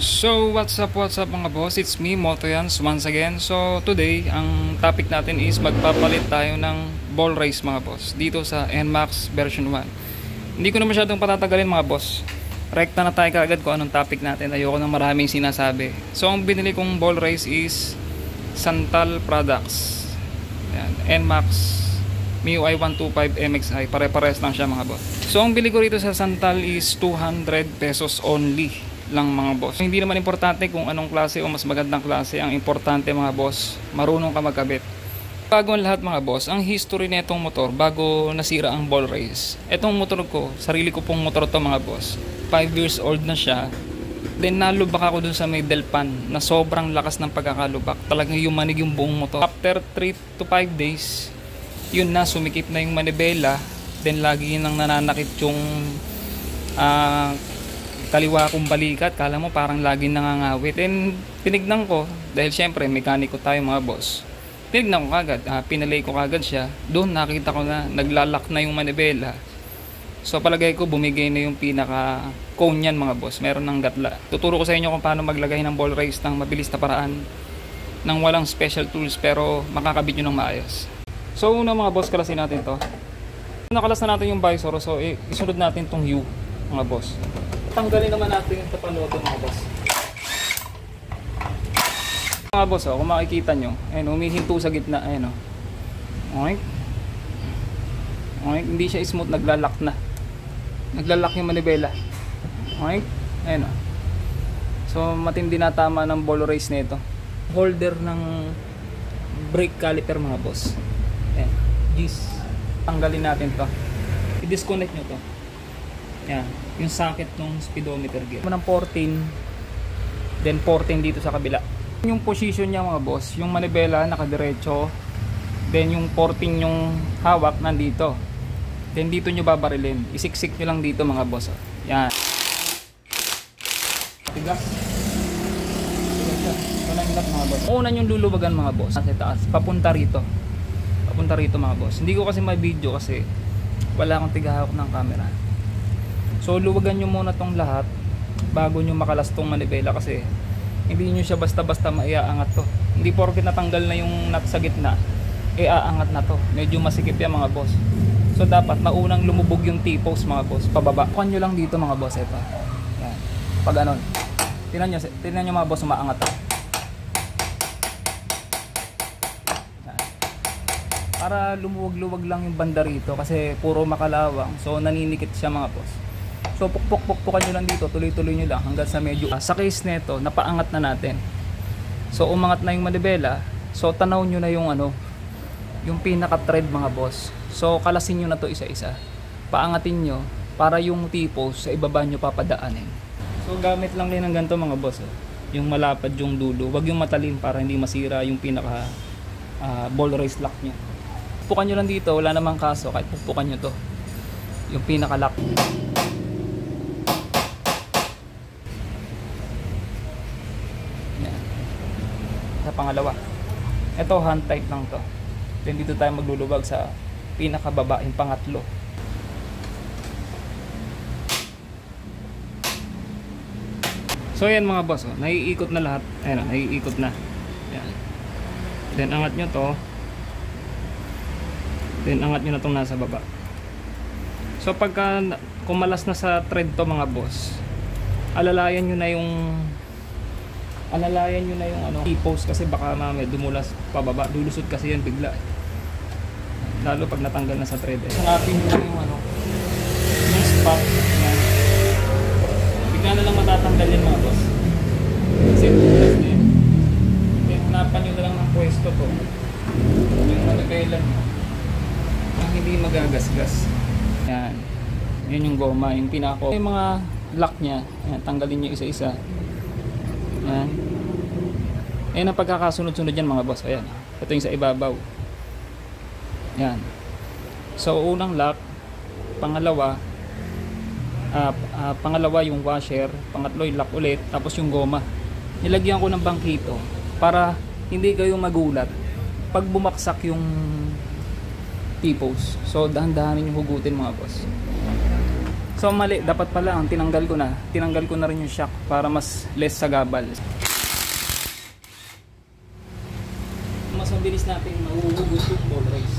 So what's up mga boss, it's me Motoyans once again. So today ang topic natin is magpapalit tayo ng ball race mga boss dito sa NMAX version 1. Hindi ko na masyadong patatagalin mga boss, rekta na tayo kaagad kung anong topic natin. Ayoko ng maraming sinasabi. So ang binili kong ball race is Santal Products, NMAX MIUI 125 MXI, pare-pares lang siya mga boss. So ang bili ko rito sa Santal is 200 pesos only lang mga boss. Hindi naman importante kung anong klase o mas magandang klase. Ang importante mga boss, marunong ka magkabit. Bago ang lahat mga boss, ang history na itong motor bago nasira ang ball race. Itong motor ko, sarili ko pong motor to mga boss, 5 years old na siya. Then nalubak ako dun sa may delpan na sobrang lakas ng pagkakalubak. Talagang yumanig yung buong motor. After 3 to 5 days, yun na, sumikip na yung manibela. Then lagi nang nananakit yung kaliwa kong balikat. Kala mo parang lagi nangangawit. And tinignan ko, dahil syempre mekaniko tayo mga boss, tinignan ko kagad, pinalay ko kagad siya. Doon nakita ko na naglalak na yung manibela. So palagay ko bumigay na yung pinaka cone yan mga boss, meron ng gatla. Tuturo ko sa inyo kung paano maglagay ng ball race ng mabilis na paraan, nang walang special tools pero makakabit nyo ng maayos. So una mga boss, kalasin natin to. Nakalas na natin yung visor, so isunod natin tong U mga boss. Tanggalin naman natin yung tapaloto mga boss. Mga boss, kung makikita nyo, ayun, humihinto sa gitna, ayun, okay. Okay, hindi siya smooth, naglalak na. Naglalak yung manibela. Okay, ayun. So matindi na tama ng ball race nito. Holder ng brake caliper mga boss. Ayan, gis. Tanggalin natin to. I-disconnect nyo to. Yan, yung socket ng speedometer gear. Ng 14, then 14 dito sa kabila. Yung position niya mga boss, yung manibela nakadiretso, then yung 14 yung hawak nandito. Then dito nyo babarilin. Isiksik nyo lang dito mga boss. Yan. Tigas. Mga boss. Una yung luluwagan mga boss. Sa taas, papunta rito. Papunta rito mga boss. Hindi ko kasi may video kasi wala akong tigahawak ng camera. So luwagan nyo muna tong lahat bago nyo makalas tong manibela, kasi hindi nyo siya basta-basta maiaangat to. Hindi porket natanggal na yung nut sa gitna, iaangat na to. Medyo masikip yan mga boss. So dapat maunang lumubog yung T-post mga boss, pababa. Kuhan nyo lang dito mga boss, ito. Yan. Pag anon, tinan nyo mga boss, umaangat to. Yan. Para lumuwag-luwag lang yung banda rito kasi puro makalawang, so naninikit siya mga boss. So pukpukan nyo lang dito, tuloy-tuloy nyo lang hanggang sa medyo sa case nito, napaangat na natin. So umangat na yung manibela, so tanaw nyo na yung yung pinaka-thread mga boss. So kalasin nyo na to isa-isa, paangatin nyo para yung T-post sa ibaba nyo papadaanin. So gamit lang din ng ganito mga boss, yung malapad yung dulo, wag yung matalim para hindi masira yung pinaka ball race lock nyo. Pukpukan nyo lang dito, wala namang kaso kahit pukpukan nyo to, yung pinaka-lock. Sa pangalawa, ito hand tight lang to. Then dito tayo maglulubag sa pinakababa, yung pangatlo. So yan mga boss, naiikot na lahat. Ayan, naiikot na. Ayan. Then angat nyo to. Then angat nyo na itong nasa baba. So pagka kumalas na sa thread to mga boss, alalayan nyo na yung T-post, kasi baka mamaya dumulas pababa, lulusot kasi yan bigla, lalo pag natanggal na sa thread. Hanapin nyo yung yung spot yan. Bigla na lang matatanggal yan mga boss kasi tulas na yan. Then hanapan nyo na lang ng pwesto to, yung manibelan mo na hindi magagasgas. Yan, yun yung goma, yung pinako, yung mga lock nya. Yan, tanggalin nyo isa-isa. Yan. Ayan ang pagkakasunod-sunod yan mga boss. Ayan. Ito yung sa ibabaw. Yan. So unang lock, pangalawa yung washer, pangatlo yung lock ulit, tapos yung goma. Nilagyan ko ng bangkito para hindi kayo magulat pag bumaksak yung T-post. So dahan-dahanin yung hugutin mga boss. So mali, dapat pala ang tinanggal ko na. Tinanggal ko na rin yung shock para mas less sa gabal. Mas mabilis natin mahuhugot yung ball race.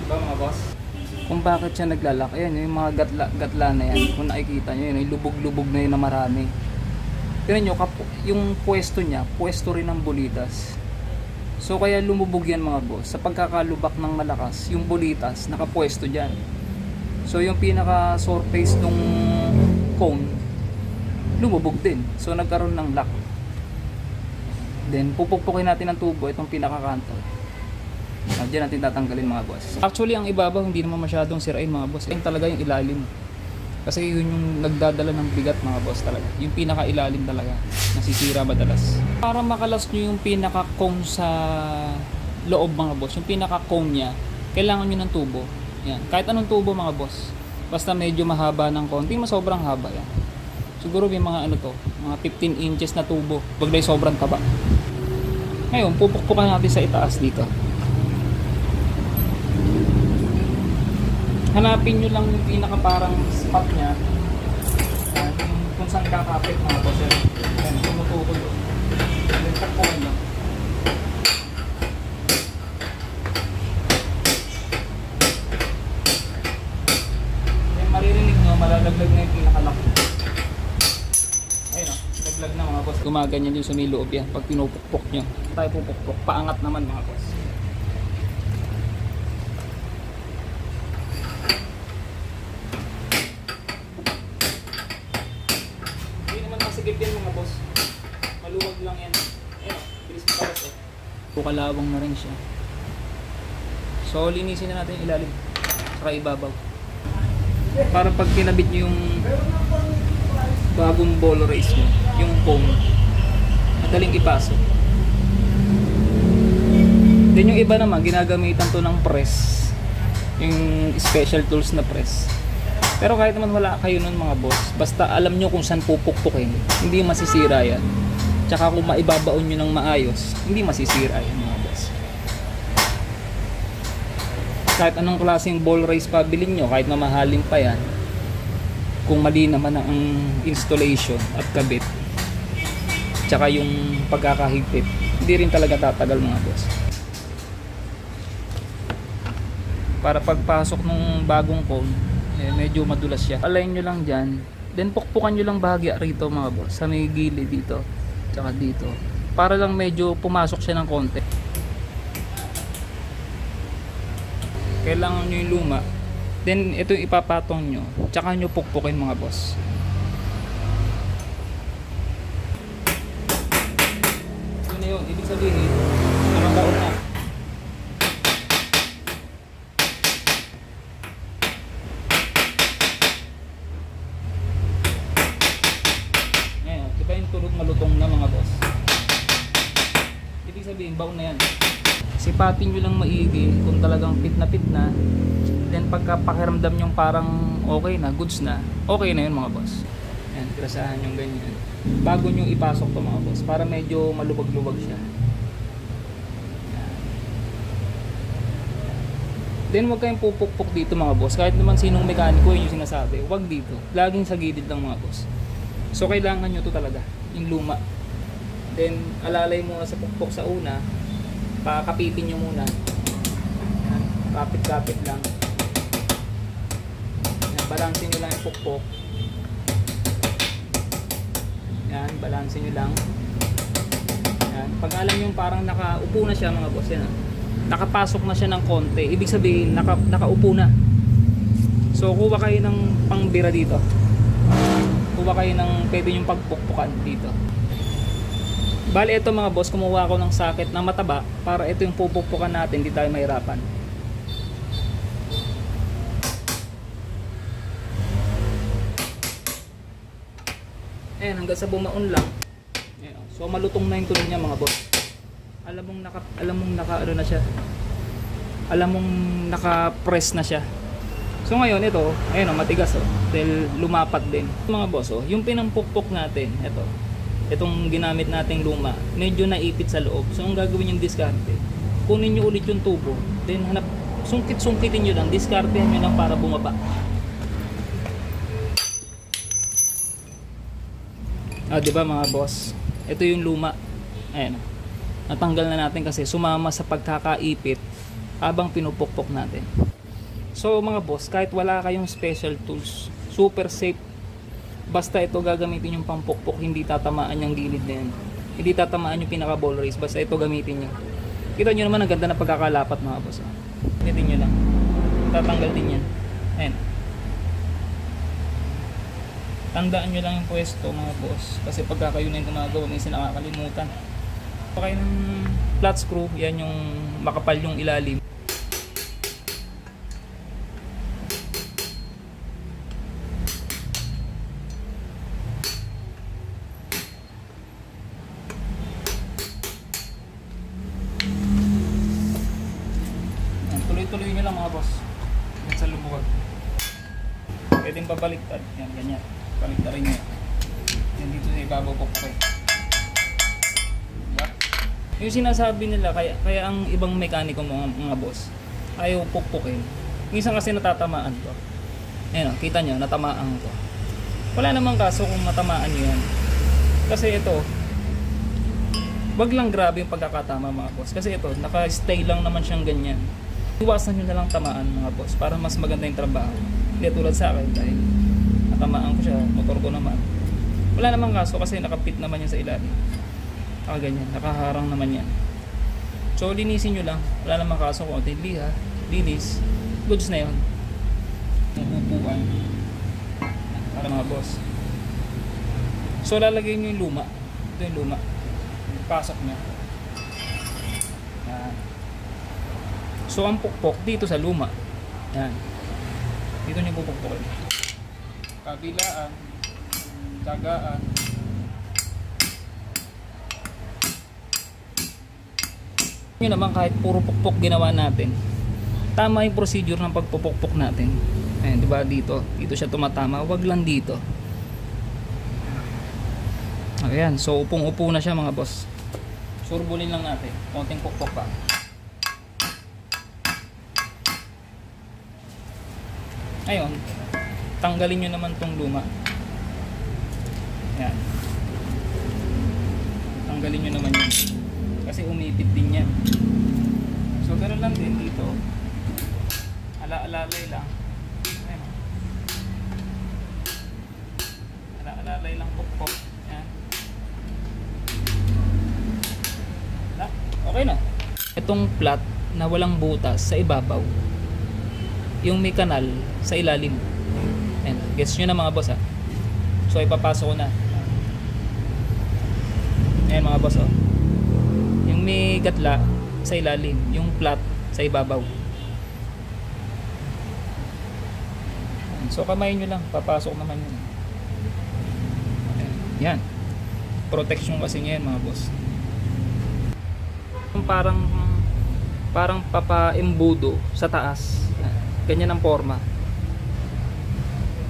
Diba mga boss? Kung bakit siya naglalak, ayan yung mga gatla na yan. Kung nakikita nyo, yun, yung lubog-lubog na yun na marami. Tignan nyo, yung pwesto niya, pwesto rin ng bulitas. So kaya lumubog yan mga boss. Sa pagkakalubak ng malakas, yung bulitas nakapwesto dyan. So yung pinaka surface nung cone, lumubog din. So nagkaroon ng lock. Then pupukpukin natin ang tubo, itong pinakakanto. Diyan natin tatanggalin mga boss. Actually ang ibabaw hindi naman masyadong sirain mga boss. Yung talaga yung ilalim. Kasi yun yung nagdadala ng bigat mga boss talaga. Yung pinaka-ilalim talaga. Nasisira madalas. Para makalas nyo yung pinaka-cone sa loob mga boss. Yung pinaka-cone niya, kailangan nyo ng tubo. Yan. Kahit anong tubo mga boss. Basta medyo mahaba ng konti, sobrang haba yan. Siguro may mga ano to, mga 15 inches na tubo. Wag na sobrang taba. Ngayon, pupukpukan natin sa itaas dito. Hanapin nyo lang yung pinaka parang spot nya. Kung saan kakapit mga boss. Yan, tumutukod doon. Then takpukan nyo. Then maririnig nyo, malalaglag na yung pinaka-lock. Ayun o, laglag na mga boss. Gumaganyan yung sumiloob yan pag pinupukpok nyo. Tayo pupukpok, paangat naman mga boss. Sigip yan mga boss. Maluwag lang yan. Ayun, bilis na paras eh. Pukalawang na rin siya. So linisin na natin ilalim. Saka ibabaw. Para pag kinabit nyo yung bagong ball race mo, yung foam, madaling ipasok. Then yung iba naman, ginagamitan to ng press. Yung special tools na press. Pero kahit naman wala kayo nun mga boss, basta alam nyo kung saan pupukpukin, hindi masisira yan. Tsaka kung maibabaon nyo ng maayos, hindi masisira yan mga boss. Kahit anong klaseng ball race pa bilhin nyo, kahit mamahalin pa yan, kung mali naman ang installation at kabit, tsaka yung pagkakahigpit, hindi rin talaga tatagal mga boss. Para pagpasok ng bagong cone, medyo madulas siya. Align nyo lang dyan. Then pukpukan nyo lang bahagya rito mga boss. Sa may gilid dito. Tsaka dito. Para lang medyo pumasok siya ng konti. Kailangan nyo yung luma. Then ito yung ipapatong nyo. Tsaka nyo pukpukin mga boss. Yun na yun. Ibig sabihin, parang baon na. Malutong na mga boss. Ibig sabihin baon na yan. Sipatin nyo lang maigi kung talagang fit na. Then pagka pakiramdam nyo parang okay na, goods na, okay na yun mga boss. Yan, grasahan yung ganyan bago nyo ipasok to mga boss para medyo malubag-lubag siya. Yan. Then huwag kayong pupukpok dito mga boss. Kahit naman sinong mekaniko yun yung sinasabi, huwag dito, laging sa gilid lang mga boss. So kailangan nyo to talaga, yung luma. Then alalay muna sa pukpok sa una, pakapitin nyo muna. Yan, kapit-kapit lang. Yan, balansin nyo lang yung pukpok. Yan, balansin nyo lang. Yan, pag alam nyo parang nakaupo na siya mga boss, yan, nakapasok na siya ng konti, ibig sabihin nakaupo na. So kuha kayo ng pangbira dito. Kuha kayo ng pwede yung pagpukpukan dito. Bali ito mga boss, kumuha ako ng socket na mataba para ito yung pupukpukan natin, hindi tayo mahirapan. Ayan, hanggang sa bumaon lang. Ayan, so malutong na yung tuloy niya mga boss. Alam mong naka-press na siya. So ngayon ito, ayun matigas dahil lumapat din. Mga boss, yung pinampukpok natin, itong ginamit nating luma, medyo naipit sa loob. So ang gagawin yung diskarte, kunin nyo ulit yung tubo, then sungkit-sungkitin nyo lang, diskartehan nyo lang para bumaba. Di ba mga boss? Ito yung luma. Ayan. Natanggal na natin kasi sumama sa pagkakaipit habang pinupukpok natin. So mga boss, kahit wala kayong special tools, super safe. Basta ito gagamitin yung pampukpok, hindi tatamaan yung gilid na yan. Hindi tatamaan yung pinaka ball race, basta ito gamitin nyo. Kita nyo naman ang ganda na pagkakalapat mga boss. Gamitin nyo lang. Tatanggal din yan. Ayan. Tandaan nyo lang yung pwesto mga boss, kasi pagka kayo na yung gumagawa, minsan nakakalimutan. Pa kayo ng flat screw, yan yung makapal yung ilalim. Tuloy-tuloy nyo lang mga boss. Yan sa lumuwag. Pwedeng babaliktad. Yan, ganyan. Baliktarin nyo. Yan dito sa ibabaw po kayo. Diba? Yung sinasabi nila, kaya ang ibang mekaniko mga boss, ayaw pukpukin. Minsan kasi natatamaan to. Ayan o, kita nyo, natamaan to. Wala namang kaso kung matamaan nyo yan. Kasi ito, wag lang grabe yung pagkakatama mga boss. Kasi ito, naka-stay lang naman siyang ganyan. Iwasan nyo na lang tamaan mga boss para mas maganda yung trabaho. Hindi tulad sa akin dahil natamaan ko siya, motor ko naman. Wala namang kaso kasi nakapit naman yan sa ilalim. Ganyan, nakaharang naman yan. So linisin nyo lang, wala namang kaso kung liha, linis, goods na yun. Upuan para mga boss. So lalagay nyo yung luma. Ito yung luma. Pasok nyo. Yan. So ang pukpok dito sa luma. Yan. Dito nyo pupukpokin. Kabilaan, tagaan. Yun naman, kahit puro pukpok ginawa natin, tama yung procedure ng pagpupukpok natin. Ayan, diba dito siya tumatama, wag lang dito. Ayan, so upong-upo na siya mga boss. Surbulin lang natin, konting pukpok pa. Ayun, tanggalin nyo naman tong luma. Yan. Tanggalin nyo naman yun. Kasi umipit din yan. So, ganoon lang din dito. Ala-alalay lang. Ayan. Ala-alalay lang pukpok. Yan. Okay na. Itong flat na walang butas sa ibabaw. Yung may kanal sa ilalim. Ayan. Gets nyo na mga boss ha. So ipapasok ko na. Ayan mga boss oh. Yung may gatla sa ilalim, yung flat sa ibabaw. So kamay nyo lang, papasok naman yun. Yan. Protection kasi niya yan mga boss. Parang papa-embudo sa taas. Ganyan ang forma.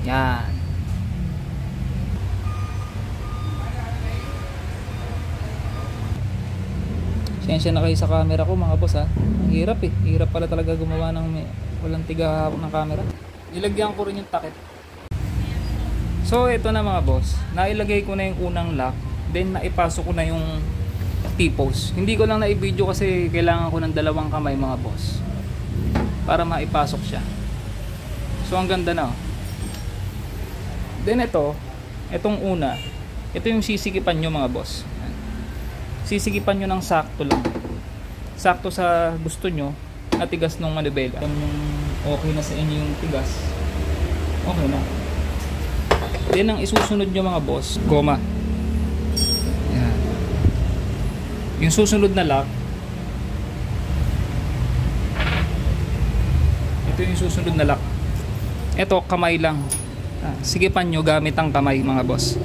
Yan. Sensya na kayo sa camera ko mga boss ha. Ang hirap eh. Hirap pala talaga gumawa ng walang tiga ng camera. Ilagyan ko rin yung takip. So ito na mga boss. Nailagay ko na yung unang lock. Then naipasok ko na yung T-post. Hindi ko lang na-video kasi kailangan ko ng dalawang kamay mga boss para maipasok siya. So ang ganda na oh. Then itong una, ito yung sisikipan nyo mga boss. Sisikipan nyo ng sakto lang. Sakto sa gusto nyo na tigas ng manibela. Yung okay na sa inyo yung tigas, okay na. Then ang isusunod nyo mga boss, goma. Yan. Yung susunod na lock, ito yung susunod na lock. Ito kamay lang. Sigipan nyo gamit ang kamay mga boss.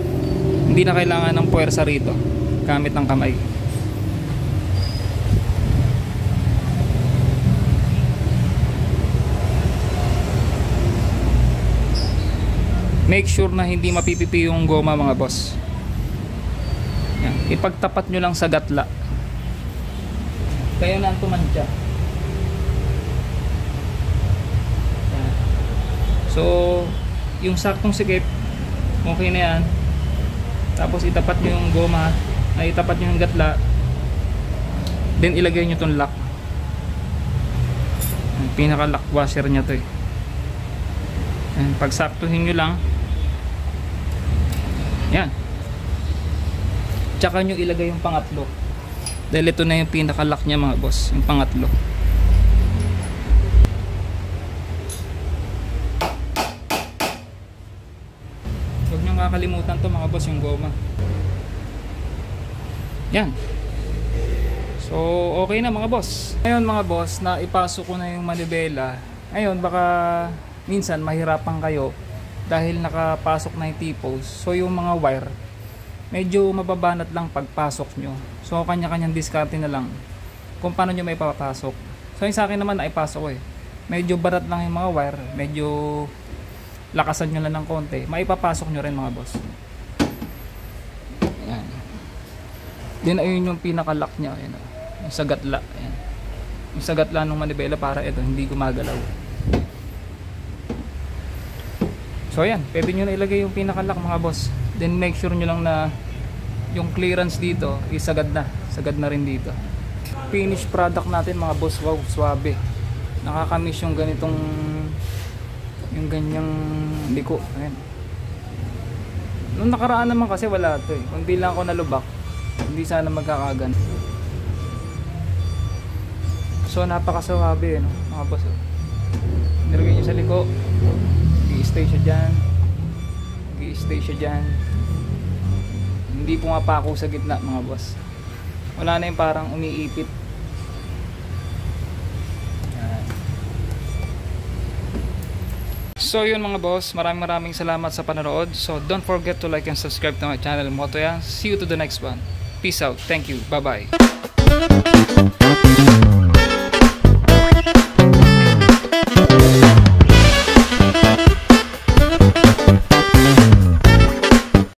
Hindi na kailangan ng puwersa rito. Gamit ang kamay. Make sure na hindi mapipipi yung goma mga boss. Yan. Ipagtapat nyo lang sa gatla. Kaya na ang tumantya. So yung saktong sikip, okay na yan. Tapos itapat nyo yung goma, ay itapat nyo yung gatla, then ilagay nyo itong lock. Ang pinaka lock washer nya to eh. And pagsaktuhin nyo lang, yan, tsaka nyo ilagay yung pangatlo, dahil ito na yung pinaka lock nya mga boss, yung pangatlo. Huwag nyo kakalimutan to mga boss, yung goma. Yan. So okay na mga boss. Ngayon mga boss, na ipasok ko na yung manibela. Ngayon baka minsan mahirapan kayo dahil nakapasok na yung T-post. So yung mga wire medyo mababanat lang pagpasok nyo. So kanya-kanyang diskarte na lang kung paano nyo may papasok. So yung sa akin naman naipasok ko eh. Medyo barat lang yung mga wire, medyo lakasan nyo lang ng konti, maipapasok nyo rin mga boss. Ayan. Then ayun yung pinaka-lock nya, ayan, yung sa gatla. Ayan. Yung sa gatla ng manibela para ito hindi gumagalaw. So ayan, pwede nyo na ilagay yung pinaka-lock mga boss. Then make sure nyo lang na yung clearance dito is sagad na rin dito. Finished product natin mga boss, wow, swabe. Nakakamiss yung ganitong, yung ganyang liko. Ayan. Nung nakaraan naman kasi wala to eh. Kung di lang ako nalubak, hindi sana magkakagan. So napakaswabe no, mga boss. Nilagay nyo sa liko, i-stay siya dyan, i-stay siya dyan. Hindi pumapako sa gitna mga boss. Wala na yung parang umiipit. So yun mga boss, maraming salamat sa panonood. So don't forget to like and subscribe to my channel Motoyan. See you to the next one. Peace out. Thank you. Bye bye.